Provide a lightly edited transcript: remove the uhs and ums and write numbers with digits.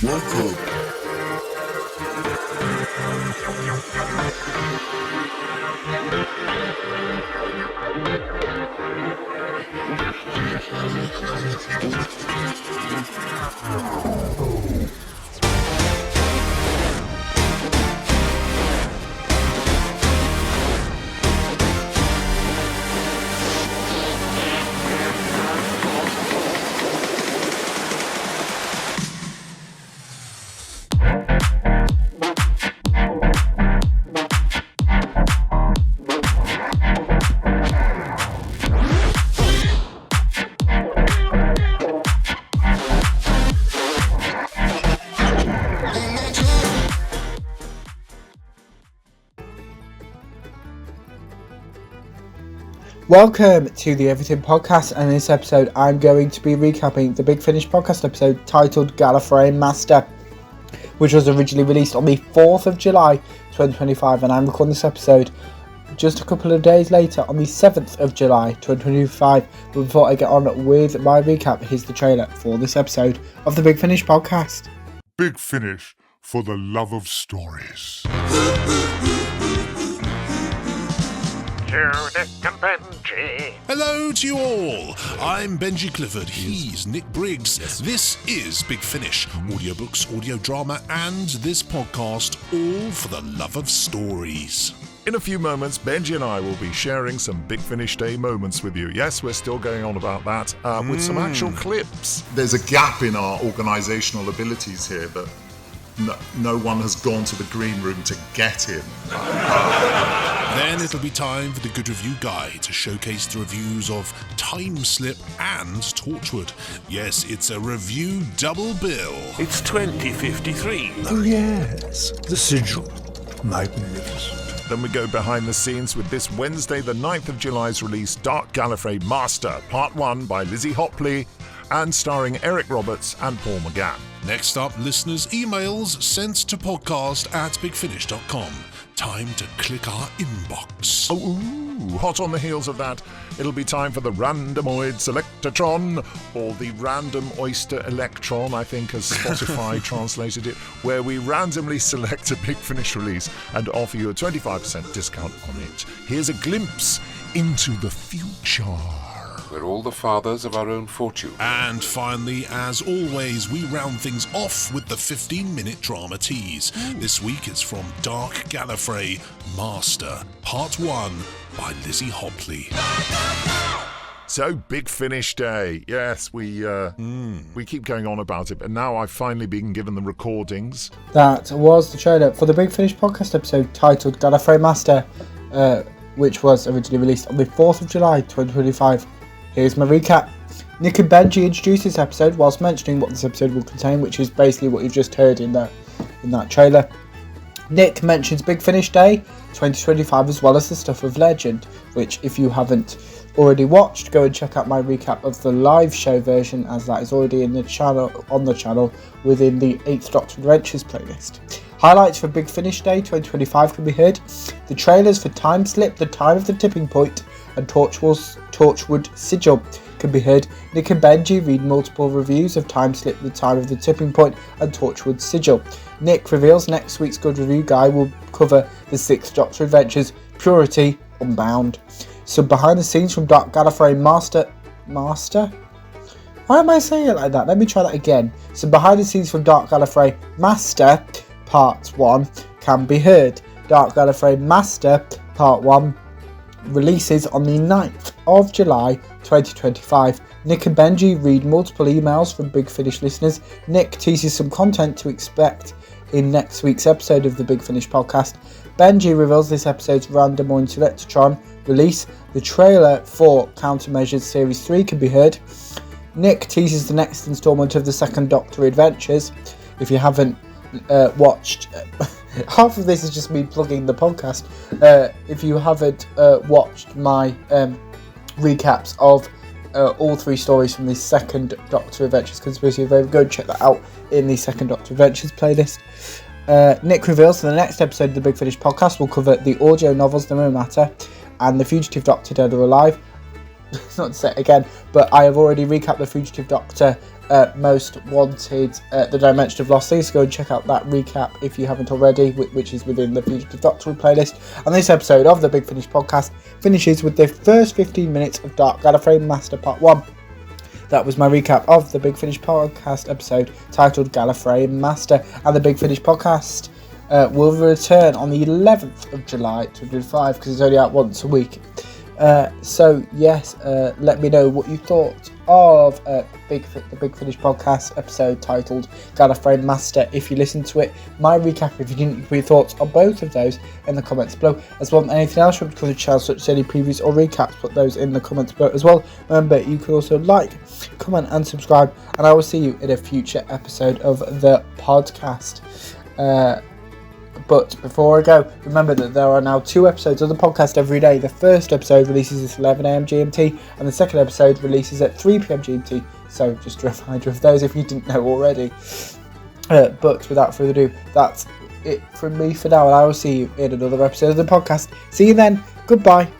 Welcome. Welcome to the Everything Podcast, and in this episode I'm going to be recapping the Big Finish podcast episode titled Gallifrey Master, which was originally released on the 4th of July 2025, and I'm recording this episode just a couple of days later on the 7th of July 2025. But before I get on with my recap, here's the trailer for this episode of the Big Finish podcast. Big Finish for the love of stories. To Nick and Benji. Hello to you all. I'm Benji Clifford. He's Nick Briggs. This is Big Finish. Audiobooks, audio drama, and this podcast, all for the love of stories. In a few moments, Benji and I will be sharing some Big Finish Day moments with you. Yes, we're still going on about that, with some actual clips. There's a gap in our organisational abilities here that no one has gone to the green room to get him. Then it'll be time for the Good Review Guide to showcase the reviews of Time Slip and Torchwood. Yes, it's a review double bill. It's 2053. Oh yes, the sigil. Magnificent. Then we go behind the scenes with this Wednesday, the 9th of July's release, Dark Gallifrey Master, Part 1 by Lizzie Hopley, and starring Eric Roberts and Paul McGann. Next up, listeners' emails sent to podcast@bigfinish.com. Time to click our inbox. Ooh, hot on the heels of that, it'll be time for the Randomoid Selectatron, or the Random Oyster Electron, I think, as Spotify translated it, where we randomly select a Big Finish release and offer you a 25% discount on it. Here's a glimpse into the future. We're all the fathers of our own fortune. And finally, as always, we round things off with the 15-minute drama tease. This week it's from Dark Gallifrey Master, Part 1 by Lizzie Hopley. So, Big Finish Day. Yes, we keep going on about it, but now I've finally been given the recordings. That was the trailer for the Big Finish podcast episode titled Gallifrey Master, which was originally released on the 4th of July 2025. Here's my recap. Nick and Benji introduced this episode whilst mentioning what this episode will contain, which is basically what you've just heard in that trailer. Nick mentions Big Finish Day 2025 as well as the Stuff of Legend, which if you haven't already watched, go and check out my recap of the live show version, as that is already on the channel within the 8th Doctor Adventures playlist. Highlights for Big Finish Day 2025 can be heard. The trailers for Time Slip, The Time of the Tipping Point, and Torchwood Sigil can be heard. Nick and Benji read multiple reviews of Time Slip, The Time of the Tipping Point, and Torchwood Sigil. Nick reveals next week's Good Review Guide will cover the 6th Doctor Adventures, Purity Unbound. Some behind the scenes from Dark Gallifrey Master? Why am I saying it like that? Let me try that again. Some behind the scenes from Dark Gallifrey Master, Part 1 can be heard. Dark Gallifrey Master, Part 1 releases on the 9th of July 2025. Nick and Benji read multiple emails from Big Finish listeners. Nick teases some content to expect in next week's episode of the Big Finish podcast. Benji reveals this episode's Randomoid Selectatron release. The trailer for Countermeasures Series 3 can be heard. Nick teases the next instalment of the Second Doctor Adventures. If you haven't watched... half of this is just me plugging the podcast. If you haven't watched my recaps of all 3 stories from the Second Doctor Adventures Conspiracy Theory, go and check that out in the Second Doctor Adventures playlist. Nick reveals that the next episode of the Big Finish podcast will cover the audio novels The No Matter and The Fugitive Doctor Dead or Alive. Not to say it again, but I have already recapped The Fugitive Doctor Most Wanted, The Dimension of Lost Things. Go and check out that recap if you haven't already, which is within the Fugitive Doctor playlist. And this episode of the Big Finish podcast finishes with the first 15 minutes of Dark Gallifrey Master Part 1. That was my recap of the Big Finish podcast episode titled Gallifrey Master. And the Big Finish podcast will return on the 11th of July 2005 because it's only out once a week. So yes, let me know what you thought of the Big Finish podcast episode titled Gallifrey Master if you listened to it. My recap if you didn't, your thoughts on both of those in the comments below. As well as anything else you want to cover the channel, such as any previews or recaps, put those in the comments below as well. Remember, you can also like, comment and subscribe, and I will see you in a future episode of the podcast. But before I go, remember that there are now 2 episodes of the podcast every day. The first episode releases at 11 AM GMT, and the second episode releases at 3 PM GMT. So just a reminder of those if you didn't know already. But without further ado, that's it from me for now, and I will see you in another episode of the podcast. See you then. Goodbye.